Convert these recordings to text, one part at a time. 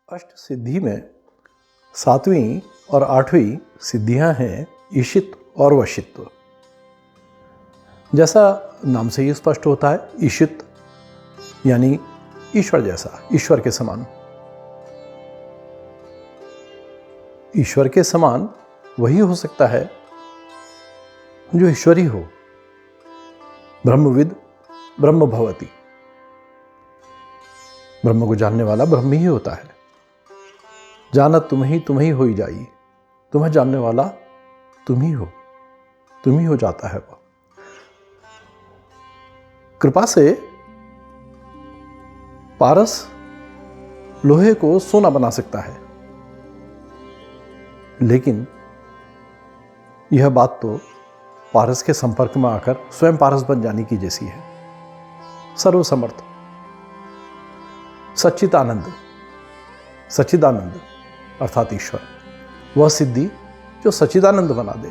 अष्ट सिद्धि में सातवीं और आठवीं सिद्धियां हैं ईशित और वशित्व। जैसा नाम से ही स्पष्ट होता है, ईशित यानी ईश्वर जैसा, ईश्वर के समान। ईश्वर के समान वही हो सकता है जो ईश्वरी हो। ब्रह्मविद ब्रह्म भवति। ब्रह्म को जानने वाला ब्रह्म ही होता है। जानत तुम ही हो ही जाई। तुम्हें जानने वाला तुम ही हो जाता है वह। कृपा से पारस लोहे को सोना बना सकता है, लेकिन यह बात तो पारस के संपर्क में आकर स्वयं पारस बन जाने की जैसी है। सर्वसमर्थ सच्चिदानंद अर्थात ईश्वर, वह सिद्धि जो सच्चिदानंद बना दे।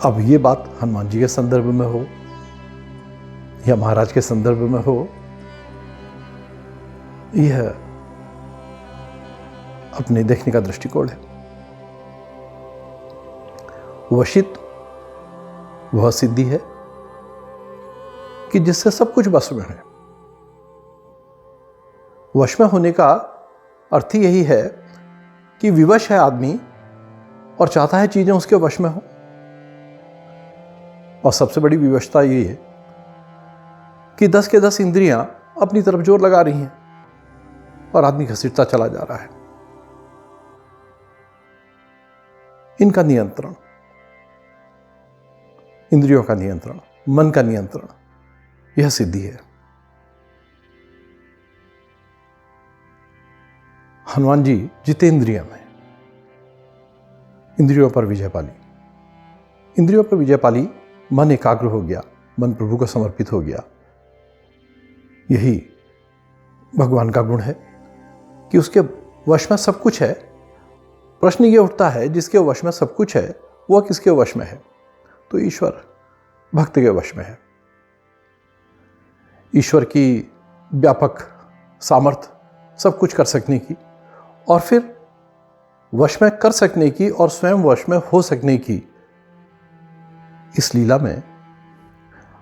अब ये बात हनुमान जी के संदर्भ में हो या महाराज के संदर्भ में हो, यह अपने देखने का दृष्टिकोण है। वशित वह सिद्धि है कि जिससे सब कुछ वश में है। वश में होने का अर्थ यही है कि विवश है आदमी और चाहता है चीजें उसके वश में हो। और सबसे बड़ी विवशता ये है कि 10 के 10 इंद्रियां अपनी तरफ जोर लगा रही हैं और आदमी घसीटता चला जा रहा है। इनका नियंत्रण, इंद्रियों का नियंत्रण, मन का नियंत्रण, यह सिद्धि है। हनुमान जी जितेंद्रिय में इंद्रियों पर विजय पाली। इंद्रियों पर विजय पाली, मन एकाग्र हो गया, मन प्रभु को समर्पित हो गया। यही भगवान का गुण है कि उसके वश में सब कुछ है। प्रश्न ये उठता है, जिसके वश में सब कुछ है वह किसके वश में है? तो ईश्वर भक्त के वश में है। ईश्वर की व्यापक सामर्थ्य सब कुछ कर सकने की और फिर वश में कर सकने की और स्वयं वश में हो सकने की, इस लीला में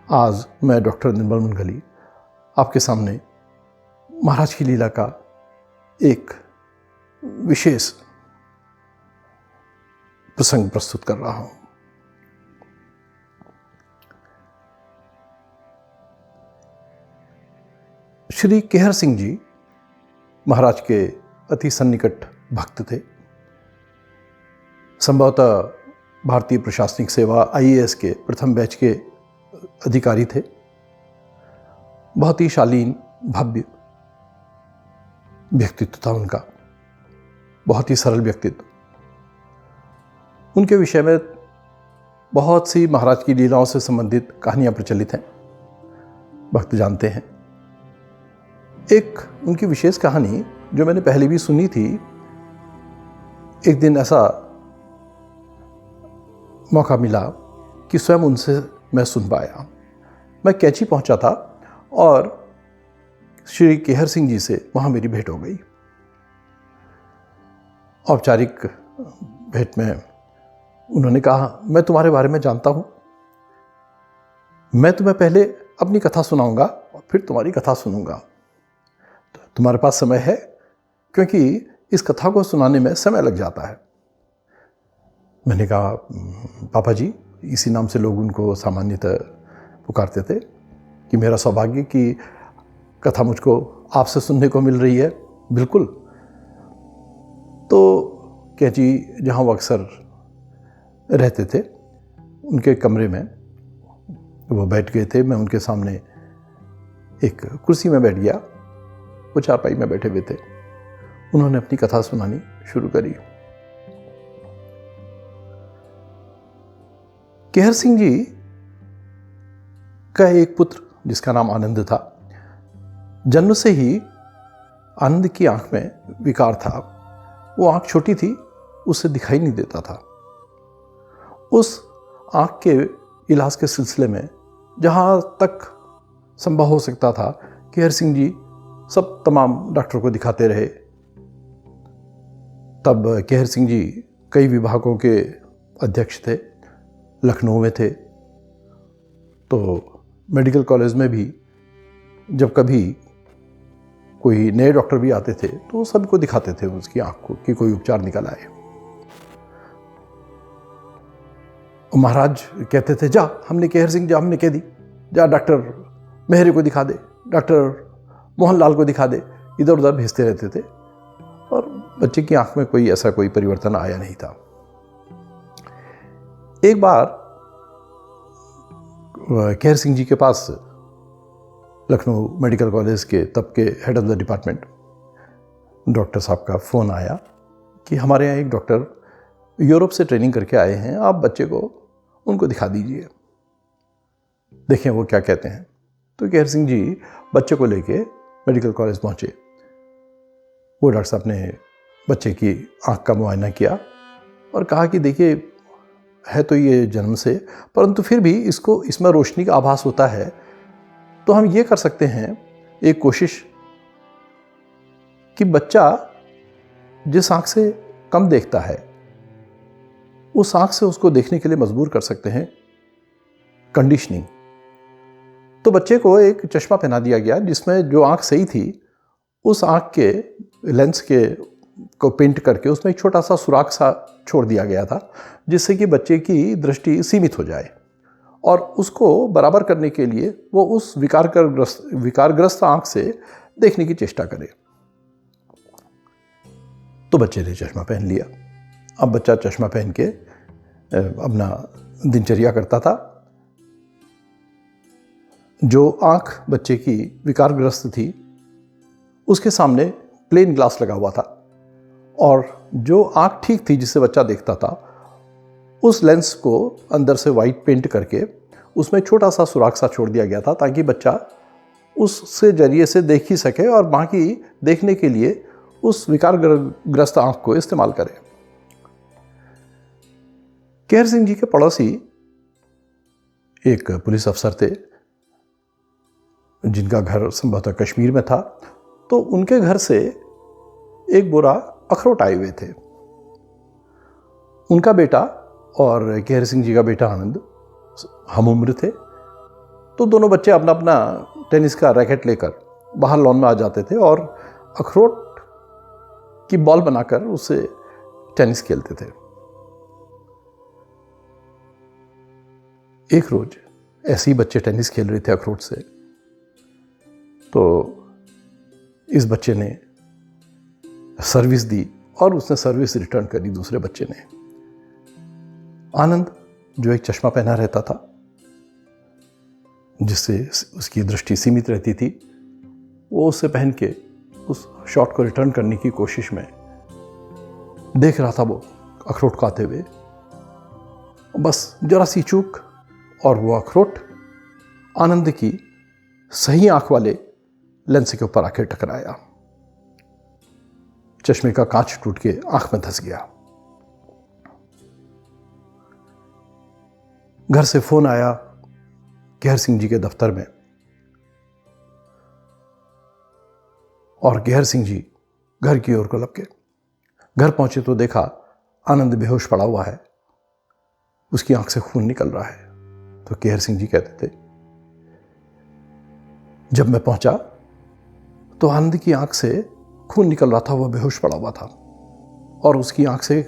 आज मैं डॉक्टर निर्मल मुंगली आपके सामने महाराज की लीला का एक विशेष प्रसंग प्रस्तुत कर रहा हूं। श्री केहर सिंह जी महाराज के अति सन्निकट भक्त थे। संभवतः भारतीय प्रशासनिक सेवा IAS के प्रथम बैच के अधिकारी थे। बहुत ही शालीन भव्य व्यक्तित्व था उनका, बहुत ही सरल व्यक्तित्व। उनके विषय में बहुत सी महाराज की लीलाओं से संबंधित कहानियां प्रचलित हैं, भक्त जानते हैं। एक उनकी विशेष कहानी जो मैंने पहले भी सुनी थी, एक दिन ऐसा मौका मिला कि स्वयं उनसे मैं सुन पाया। मैं कैची पहुंचा था और श्री केहर सिंह जी से वहां मेरी भेंट हो गई। औपचारिक भेंट में उन्होंने कहा, मैं तुम्हारे बारे में जानता हूं, मैं तुम्हें पहले अपनी कथा सुनाऊंगा और फिर तुम्हारी कथा सुनूंगा। तो तुम्हारे पास समय है? क्योंकि इस कथा को सुनाने में समय लग जाता है। मैंने कहा, पापा जी, इसी नाम से लोग उनको सामान्यतः पुकारते थे, कि मेरा सौभाग्य कि कथा मुझको आपसे सुनने को मिल रही है। बिल्कुल। तो कैची जहाँ वो अक्सर रहते थे, उनके कमरे में वो बैठ गए थे। मैं उनके सामने एक कुर्सी में बैठ गया, वो चारपाई में बैठे हुए थे। उन्होंने अपनी कथा सुनानी शुरू करी। केहर सिंह जी का एक पुत्र जिसका नाम आनंद था, जन्म से ही आनंद की आंख में विकार था। वो आंख छोटी थी, उससे दिखाई नहीं देता था। उस आंख के इलाज के सिलसिले में जहाँ तक संभव हो सकता था, केहर सिंह जी सब तमाम डॉक्टर को दिखाते रहे। तब केहर सिंह जी कई विभागों के अध्यक्ष थे, लखनऊ में थे। तो मेडिकल कॉलेज में भी जब कभी कोई नए डॉक्टर भी आते थे तो सबको दिखाते थे उसकी आँख को कि कोई उपचार निकल आए। महाराज कहते थे, जा हमने केहर सिंह जा हमने कह दी, जा डॉक्टर मेहरे को दिखा दे, डॉक्टर मोहनलाल को दिखा दे। इधर उधर भेजते रहते थे और बच्चे की आंख में कोई ऐसा कोई परिवर्तन आया नहीं था। एक बार केहर सिंह जी के पास लखनऊ मेडिकल कॉलेज के तब के head of the department doctor साहब का फ़ोन आया कि हमारे यहाँ एक डॉक्टर यूरोप से ट्रेनिंग करके आए हैं, आप बच्चे को उनको दिखा दीजिए, देखें वो क्या कहते हैं। तो केहर सिंह जी बच्चे को लेके मेडिकल कॉलेज पहुँचे। वो डॉक्टर साहब ने बच्चे की आँख का मुआयना किया और कहा कि देखिए है तो ये जन्म से, परंतु फिर भी इसमें रोशनी का आभास होता है, तो हम ये कर सकते हैं एक कोशिश कि बच्चा जिस आँख से कम देखता है उस आँख से उसको देखने के लिए मजबूर कर सकते हैं, कंडीशनिंग। तो बच्चे को एक चश्मा पहना दिया गया जिसमें जो आँख सही थी उस आँख के लेंस के को पेंट करके उसमें एक छोटा सा सुराख सा छोड़ दिया गया था, जिससे कि बच्चे की दृष्टि सीमित हो जाए और उसको बराबर करने के लिए वो उस विकारग्रस्त आँख से देखने की चेष्टा करे। तो बच्चे ने चश्मा पहन लिया। अब बच्चा चश्मा पहन के अपना दिनचर्या करता था। जो आँख बच्चे की विकारग्रस्त थी उसके सामने प्लेन ग्लास लगा हुआ था और जो आँख ठीक थी जिससे बच्चा देखता था उस लेंस को अंदर से वाइट पेंट करके उसमें छोटा सा सुराख सा छोड़ दिया गया था ताकि बच्चा उससे जरिए से देख ही सके और बाकी देखने के लिए उस विकारग्रस्त आँख को इस्तेमाल करे। केहर सिंह जी के पड़ोसी एक पुलिस अफसर थे जिनका घर संभवतः कश्मीर में था। तो उनके घर से एक बोरा अखरोट आए हुए थे। उनका बेटा और केहर सिंह जी का बेटा आनंद हम उम्र थे। तो दोनों बच्चे अपना अपना टेनिस का रैकेट लेकर बाहर लॉन में आ जाते थे और अखरोट की बॉल बनाकर उससे टेनिस खेलते थे। एक रोज ऐसे ही बच्चे टेनिस खेल रहे थे अखरोट से। तो इस बच्चे ने सर्विस दी और उसने सर्विस रिटर्न करी दूसरे बच्चे ने। आनंद जो एक चश्मा पहना रहता था जिससे उसकी दृष्टि सीमित रहती थी, वो उससे पहन के उस शॉट को रिटर्न करने की कोशिश में देख रहा था वो अखरोट को आते हुए। बस जरा सी चूक और वो अखरोट आनंद की सही आंख वाले लेंस के ऊपर आकर टकराया। चश्मे का कांच टूट के आंख में धंस गया। घर से फोन आया केहर सिंह जी के दफ्तर में और केहर सिंह जी घर की ओर को लपके। घर पहुंचे तो देखा आनंद बेहोश पड़ा हुआ है, उसकी आंख से खून निकल रहा है। तो केहर सिंह जी कहते थे, जब मैं पहुंचा तो आनंद की आंख से खून निकल रहा था, वह बेहोश पड़ा हुआ था और उसकी आंख से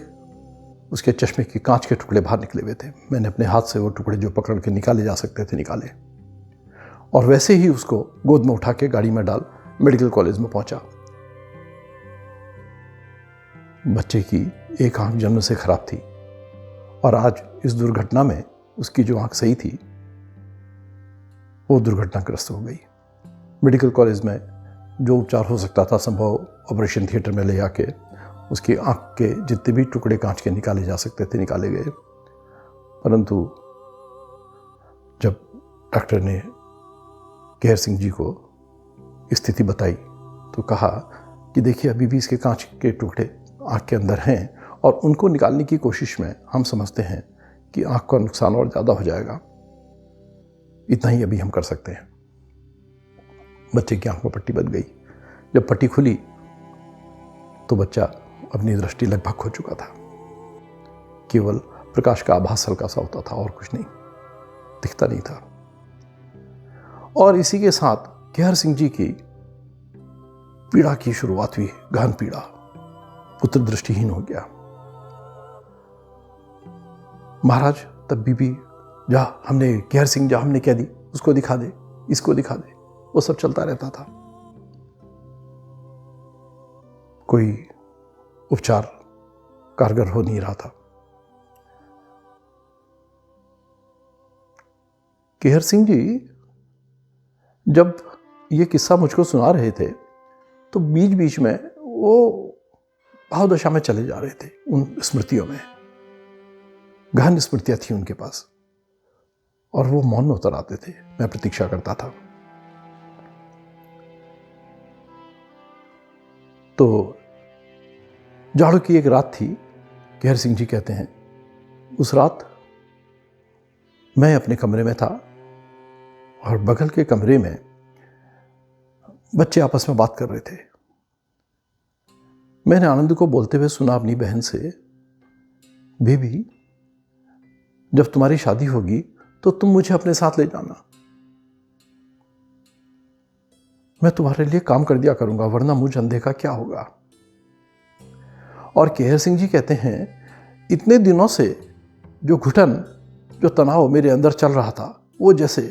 उसके चश्मे के कांच के टुकड़े बाहर निकले हुए थे। मैंने अपने हाथ से वो टुकड़े जो पकड़ के निकाले जा सकते थे निकाले और वैसे ही उसको गोद में उठा के गाड़ी में डाल मेडिकल कॉलेज में पहुंचा। बच्चे की एक आंख जन्म से खराब थी और आज इस दुर्घटना में उसकी जो आंख सही थी वो दुर्घटनाग्रस्त हो गई। मेडिकल कॉलेज में जो उपचार हो सकता था संभव ऑपरेशन थिएटर में ले आके उसकी आंख के जितने भी टुकड़े कांच के निकाले जा सकते थे निकाले गए। परंतु जब डॉक्टर ने केहर सिंह जी को स्थिति बताई तो कहा कि देखिए अभी भी इसके कांच के टुकड़े आंख के अंदर हैं और उनको निकालने की कोशिश में हम समझते हैं कि आंख का नुकसान और ज़्यादा हो जाएगा, इतना ही अभी हम कर सकते हैं। बच्चे की आंख में पट्टी बंध गई। जब पट्टी खुली तो बच्चा अपनी दृष्टि लगभग खो चुका था। केवल प्रकाश का आभास हल्का सा होता था और कुछ नहीं दिखता नहीं था। और इसी के साथ केहर सिंह जी की पीड़ा की शुरुआत हुई, गहन पीड़ा। पुत्र दृष्टिहीन हो गया। महाराज तब भी जा हमने केहर सिंह जा हमने कह दी, उसको दिखा दे, इसको दिखा दे, वो सब चलता रहता था। कोई उपचार कारगर हो नहीं रहा था। केहर सिंह जी जब ये किस्सा मुझको सुना रहे थे तो बीच बीच में वो भावदशा में चले जा रहे थे, उन स्मृतियों में। गहन स्मृतियां थी उनके पास और वो मौन में उतर आते थे। मैं प्रतीक्षा करता था। तो जाड़ों की एक रात थी, केहर सिंह जी कहते हैं। उस रात मैं अपने कमरे में था और बगल के कमरे में बच्चे आपस में बात कर रहे थे। मैंने आनंद को बोलते हुए सुना अपनी बहन से, बेबी जब तुम्हारी शादी होगी तो तुम मुझे अपने साथ ले जाना, मैं तुम्हारे लिए काम कर दिया करूंगा, वरना मुझ अंधे का क्या होगा। और केहर सिंह जी कहते हैं इतने दिनों से जो घुटन, जो तनाव मेरे अंदर चल रहा था, वो जैसे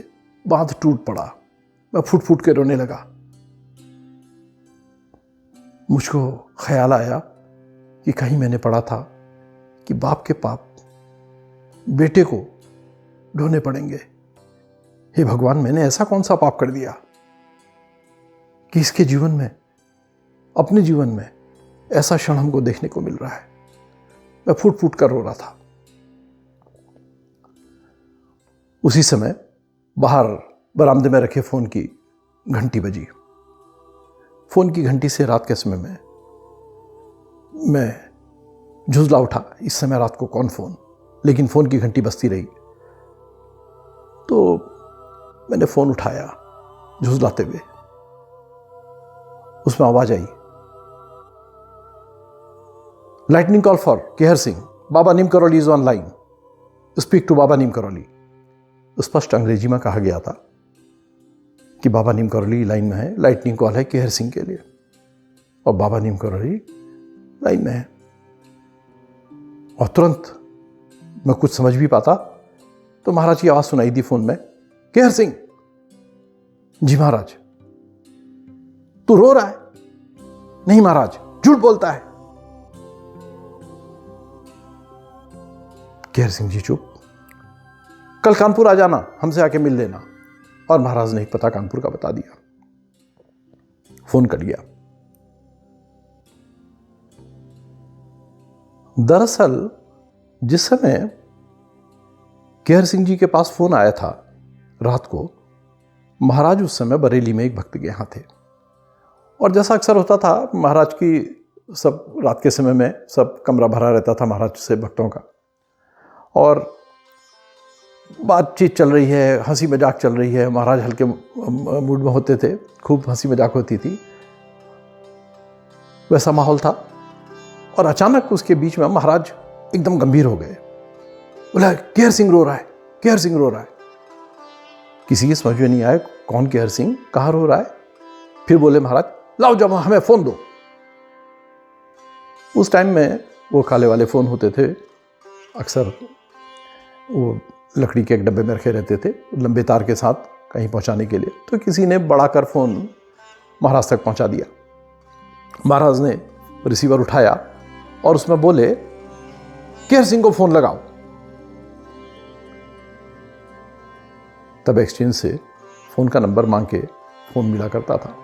बांध टूट पड़ा। मैं फूट फूट के रोने लगा। मुझको ख्याल आया कि कहीं मैंने पढ़ा था कि बाप के पाप बेटे को ढोने पड़ेंगे। हे भगवान, मैंने ऐसा कौन सा पाप कर दिया कि इसके जीवन में, अपने जीवन में ऐसा क्षण हमको देखने को मिल रहा है। मैं फूट फूट कर रो रहा था। उसी समय बाहर बरामदे में रखे फोन की घंटी बजी। फोन की घंटी से रात के समय में मैं झुंझला उठा। इस समय रात को कौन फोन, लेकिन फोन की घंटी बजती रही। तो मैंने फोन उठाया झुंझलाते हुए। उसमें आवाज आई, lightning call for Kehar Singh, Baba Neem Karoli is online, speak to Baba Neem Karoli. स्पष्ट अंग्रेजी में कहा गया था कि बाबा नीम करोली लाइन में है, लाइटनिंग कॉल है केहर सिंह के लिए, और बाबा नीम करोली लाइन में है। और तुरंत मैं कुछ समझ भी पाता तो महाराज की आवाज सुनाई दी फोन में, केहर सिंह। जी महाराज। तू रो रहा है? नहीं महाराज, झूठ बोलता है। केहर सिंह जी चुप। कल कानपुर आ जाना, हमसे आके मिल लेना। और महाराज ने एक पता कानपुर का बता दिया। फोन कट गया। दरअसल जिस समय केहर सिंह जी के पास फोन आया था रात को, महाराज उस समय बरेली में एक भक्त के यहां थे। और जैसा अक्सर होता था, महाराज की सब रात के समय में सब कमरा भरा रहता था महाराज से भक्तों का, और बातचीत चल रही है, हंसी मजाक चल रही है। महाराज हल्के मूड में होते थे, खूब हंसी मजाक होती थी, वैसा माहौल था। और अचानक उसके बीच में महाराज एकदम गंभीर हो गए। बोला, केहर सिंह रो रहा है, केहर सिंह रो रहा है। किसी की समझ में नहीं आया कौन केहर सिंह, कहाँ रो रहा है। फिर बोले महाराज, लाओ जमा हमें फोन दो। उस टाइम में वो काले वाले फोन होते थे, अक्सर वो लकड़ी के एक डब्बे में रखे रहते थे, लंबे तार के साथ कहीं पहुंचाने के लिए। तो किसी ने बड़ा कर फोन महाराज तक पहुंचा दिया। महाराज ने रिसीवर उठाया और उसमें बोले, केहर सिंह को फोन लगाओ। तब एक्सचेंज से फोन का नंबर मांग के फोन मिला करता था,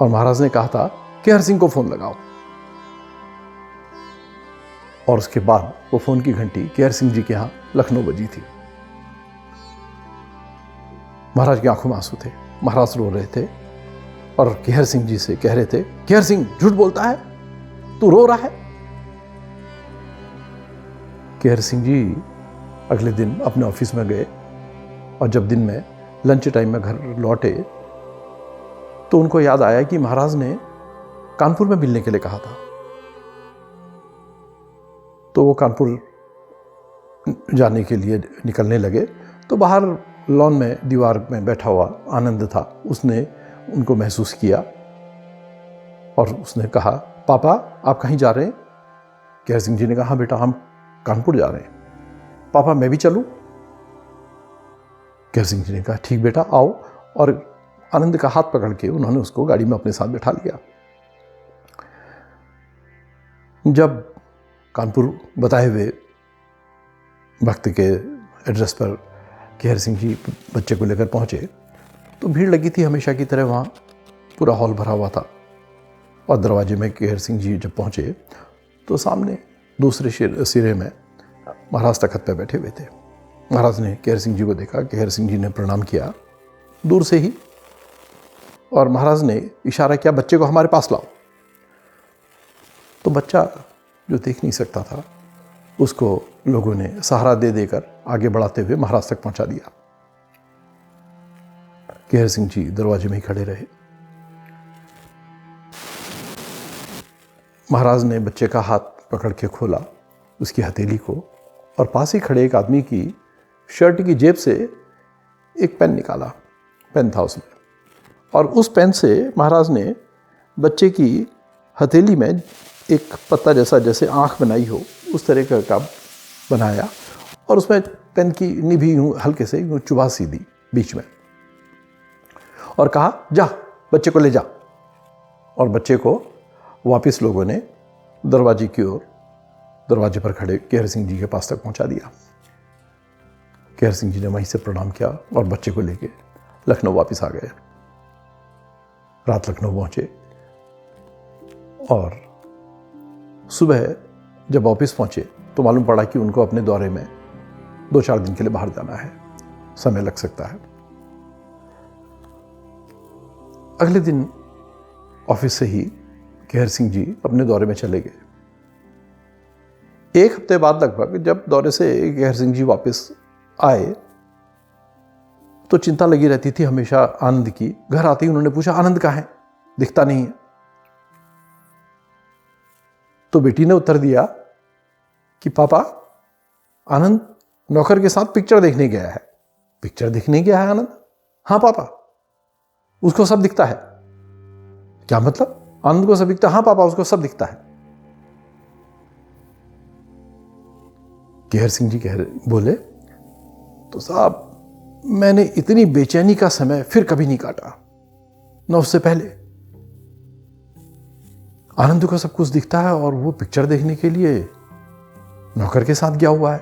और महाराज ने कहा था, केहर सिंह को फोन लगाओ। और उसके बाद वो फोन की घंटी केहर सिंह जी के यहां लखनऊ बजी थी। महाराज की आंखों में आंसू थे। महाराज रो रहे थे और केहर सिंह जी से कह रहे थे, केहर सिंह झूठ बोलता है, तू रो रहा है। केहर सिंह जी अगले दिन अपने ऑफिस में गए, और जब दिन में लंच टाइम में घर लौटे, तो उनको याद आया कि महाराज ने कानपुर में मिलने के लिए कहा था। तो वो कानपुर जाने के लिए निकलने लगे। तो बाहर लॉन में दीवार में बैठा हुआ आनंद था, उसने उनको महसूस किया और उसने कहा, पापा आप कहीं जा रहे हैं? केहर सिंह जी ने कहा, हाँ बेटा हम कानपुर जा रहे हैं। पापा मैं भी चलूं? केहर सिंह जी ने कहा, ठीक बेटा आओ। और आनंद का हाथ पकड़ के उन्होंने उसको गाड़ी में अपने साथ बैठा लिया। जब कानपुर बताए हुए वक्त के एड्रेस पर केहर सिंह जी बच्चे को लेकर पहुंचे तो भीड़ लगी थी हमेशा की तरह, वहाँ पूरा हॉल भरा हुआ था। और दरवाजे में केहर सिंह जी जब पहुंचे तो सामने दूसरे सिरे में महाराज तख्त पे बैठे हुए थे। महाराज ने केहर सिंह जी को देखा, केहर सिंह जी ने प्रणाम किया दूर से ही, और महाराज ने इशारा किया, बच्चे को हमारे पास लाओ। तो बच्चा जो देख नहीं सकता था उसको लोगों ने सहारा दे देकर आगे बढ़ाते हुए महाराज तक पहुंचा दिया। केहर सिंह जी दरवाजे में ही खड़े रहे। महाराज ने बच्चे का हाथ पकड़ के खोला, उसकी हथेली को, और पास ही खड़े एक आदमी की शर्ट की जेब से एक पेन निकाला। पेन था उसमें, और उस पेन से महाराज ने बच्चे की हथेली में एक पत्ता जैसा, जैसे आँख बनाई हो उस तरह का बनाया, और उसमें पेन की निभी यूँ हल्के से यूँ चुभा सी दी बीच में, और कहा, जा बच्चे को ले जा। और बच्चे को वापस लोगों ने दरवाजे की ओर, दरवाजे पर खड़े केहर सिंह जी के पास तक पहुंचा दिया। केहर सिंह जी ने वहीं से प्रणाम किया और बच्चे को लेके लखनऊ वापस आ गए। रात लखनऊ पहुंचे और सुबह जब वापस पहुंचे तो मालूम पड़ा कि उनको अपने दौरे में 2-4 दिन के लिए बाहर जाना है, समय लग सकता है। अगले दिन ऑफिस से ही केहर सिंह जी अपने दौरे में चले गए। 1 हफ्ते बाद लगभग जब दौरे से केहर सिंह जी वापस आए तो चिंता लगी रहती थी हमेशा आनंद की। घर आते ही उन्होंने पूछा, आनंद कहाँ है? दिखता नहीं है। तो बेटी ने उत्तर दिया कि पापा आनंद नौकर के साथ पिक्चर देखने गया है। पिक्चर देखने गया है आनंद? हाँ पापा, उसको सब दिखता है। क्या मतलब? आनंद को सब दिखता है? हाँ पापा, उसको सब दिखता है। केहर सिंह जी बोले, तो साहब मैंने इतनी बेचैनी का समय फिर कभी नहीं काटा, न उससे पहले। आनंद को सब कुछ दिखता है और वो पिक्चर देखने के लिए नौकर के साथ गया हुआ है।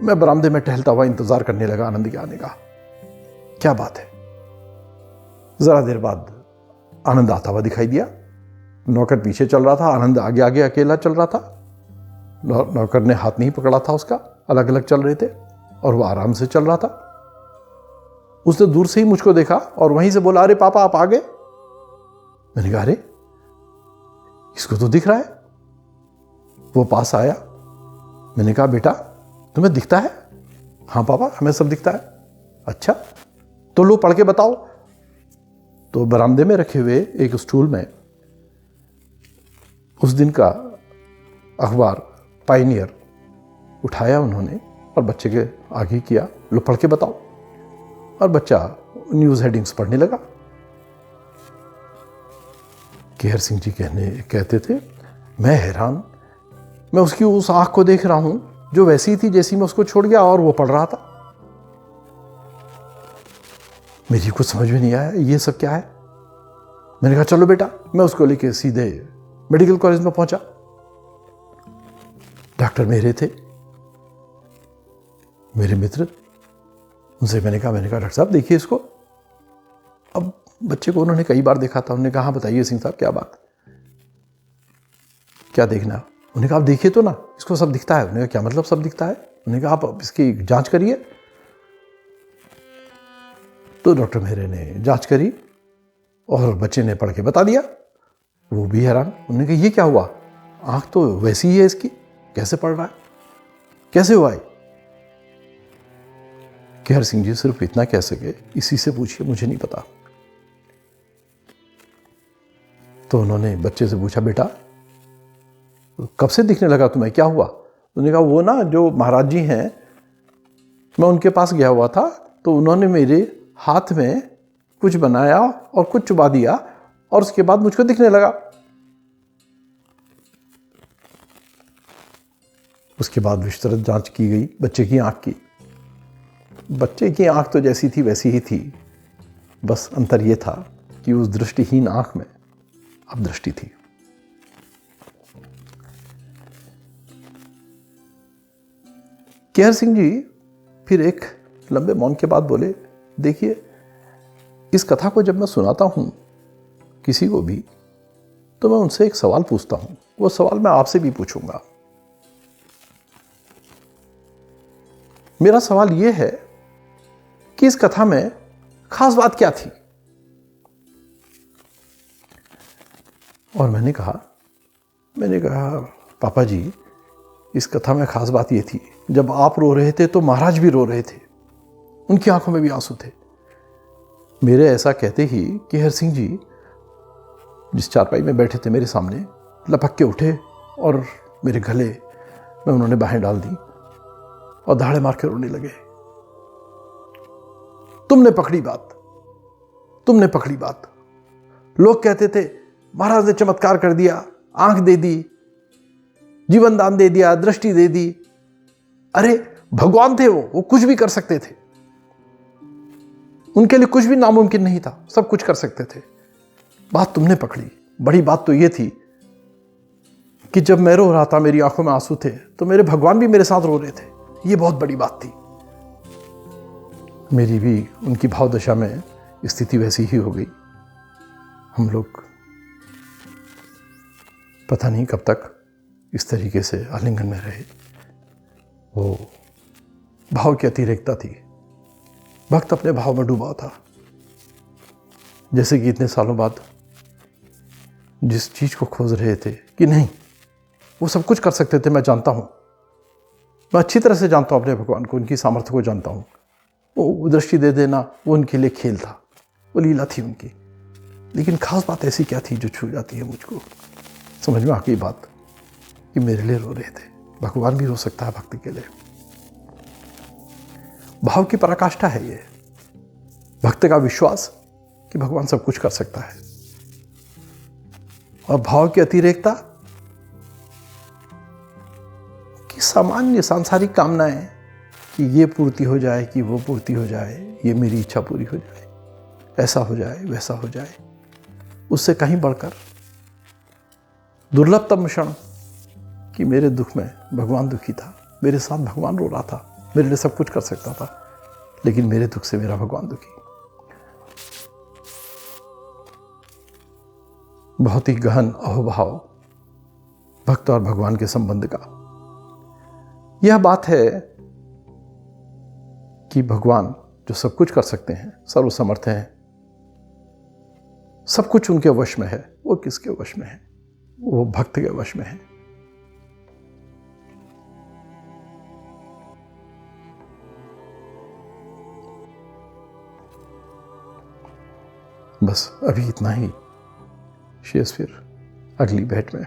मैं बरामदे में टहलता हुआ इंतजार करने लगा आनंद के आने का। क्या बात है? जरा देर बाद आनंद आता हुआ दिखाई दिया। नौकर पीछे चल रहा था, आनंद आगे आगे अकेला चल रहा था। नौकर ने हाथ नहीं पकड़ा था उसका, अलग अलग चल रहे थे और वो आराम से चल रहा था। उसने दूर से ही मुझको देखा और वहीं से बोला, अरे पापा आप आ गए। मैंने कहा, अरे इसको तो दिख रहा है। वो पास आया। मैंने कहा, बेटा तुम्हें दिखता है? हाँ पापा, हमें सब दिखता है। अच्छा तो लो पढ़ के बताओ। तो बरामदे में रखे हुए एक स्टूल में उस दिन का अखबार पायनियर उठाया उन्होंने और बच्चे के आगे किया, लो पढ़ के बताओ। और बच्चा न्यूज़ हेडिंग्स पढ़ने लगा। केहर सिंह जी कहते थे, मैं हैरान, मैं उसकी उस आंख को देख रहा हूं जो वैसी थी जैसी मैं उसको छोड़ गया और वो पढ़ रहा था। मेरी कुछ समझ में नहीं आया, ये सब क्या है। मैंने कहा, चलो बेटा। मैं उसको लेके सीधे मेडिकल कॉलेज में पहुंचा। डॉक्टर मेरे थे, मेरे मित्र। उनसे मैंने कहा, डॉक्टर साहब देखिए इसको। अब बच्चे को उन्होंने कई बार देखा था। उन्होंने कहा, हाँ बताइए सिंह साहब क्या बात, क्या देखना? उन्होंने कहा, आप देखिए तो ना, इसको सब दिखता है। उन्होंने कहा, क्या मतलब सब दिखता है? उन्होंने कहा, आप इसकी जांच करिए। तो डॉक्टर मेरे ने जांच करी और बच्चे ने पढ़ के बता दिया। वो भी हैरान। उन्होंने कहा, ये क्या हुआ? आंख तो वैसी ही है इसकी, कैसे पढ़ रहा है, कैसे हुआ है? केहर सिंह जी सिर्फ इतना कह सके, इसी से पूछिए, मुझे नहीं पता। तो उन्होंने बच्चे से पूछा, बेटा कब से दिखने लगा तुम्हें, क्या हुआ? उन्होंने कहा, वो ना जो महाराज जी हैं, मैं उनके पास गया हुआ था, तो उन्होंने मेरे हाथ में कुछ बनाया और कुछ चुबा दिया और उसके बाद मुझको दिखने लगा। उसके बाद विस्तृत जांच की गई बच्चे की आंख की। बच्चे की आंख तो जैसी थी वैसी ही थी, बस अंतर यह था कि उस दृष्टिहीन आंख में अब दृष्टि थी। केहर सिंह जी फिर एक लंबे मौन के बाद बोले, देखिए इस कथा को जब मैं सुनाता हूं किसी को भी, तो मैं उनसे एक सवाल पूछता हूं। वो सवाल मैं आपसे भी पूछूंगा। मेरा सवाल यह है कि इस कथा में खास बात क्या थी? और मैंने कहा पापा जी, इस कथा में खास बात यह थी, जब आप रो रहे थे तो महाराज भी रो रहे थे, उनकी आंखों में भी आंसू थे। मेरे ऐसा कहते ही केहर सिंह जी जिस चारपाई में बैठे थे मेरे सामने लपक के उठे और मेरे गले में उन्होंने बाहें डाल दी और दाढ़े मार के रोने लगे। तुमने पकड़ी बात। लोग कहते थे महाराज ने चमत्कार कर दिया, आंख दे दी, जीवन दान दे दिया, दृष्टि दे दी। अरे भगवान थे वो कुछ भी कर सकते थे। उनके लिए कुछ भी नामुमकिन नहीं था, सब कुछ कर सकते थे। बात तुमने पकड़ी। बड़ी बात तो यह थी कि जब मैं रो रहा था, मेरी आंखों में आंसू थे, तो मेरे भगवान भी मेरे साथ रो रहे थे। यह बहुत बड़ी बात थी। मेरी भी उनकी भाव दशा में स्थिति वैसी ही हो गई। हम लोग पता नहीं कब तक इस तरीके से आलिंगन में रहे। वो भाव की अतिरेकता थी। भक्त अपने भाव में डूबा था। जैसे कि इतने सालों बाद जिस चीज को खोज रहे थे कि नहीं, वो सब कुछ कर सकते थे। मैं जानता हूं, मैं अच्छी तरह से जानता हूं अपने भगवान को, उनकी सामर्थ्य को जानता हूं। वो दृष्टि दे देना वो उनके लिए खेल था, वो लीला थी उनकी। लेकिन खास बात ऐसी क्या थी जो छू जाती है मुझको? समझ में आ गई बात कि मेरे लिए रो रहे थे। भगवान भी रो सकता है भक्ति के लिए। भाव की पराकाष्ठा है ये, भक्त का विश्वास कि भगवान सब कुछ कर सकता है। और भाव की अतिरेकता कि सामान्य सांसारिक कामनाएं कि ये पूर्ति हो जाए, कि वो पूर्ति हो जाए, ये मेरी इच्छा पूरी हो जाए, ऐसा हो जाए, वैसा हो जाए। उससे कहीं बढ़कर दुर्लभतम क्षण कि मेरे दुख में भगवान दुखी था, मेरे साथ भगवान रो रहा था, मेरे लिए सब कुछ कर सकता था, लेकिन मेरे दुख से मेरा भगवान दुखी। बहुत ही गहन अहोभाव भक्त और भगवान के संबंध का। यह बात है कि भगवान जो सब कुछ कर सकते हैं, सर्वसमर्थ हैं, सब कुछ उनके वश में है। वो किसके वश में है? वो भक्त के वश में है। बस अभी इतना ही। शेष फिर अगली भेंट में।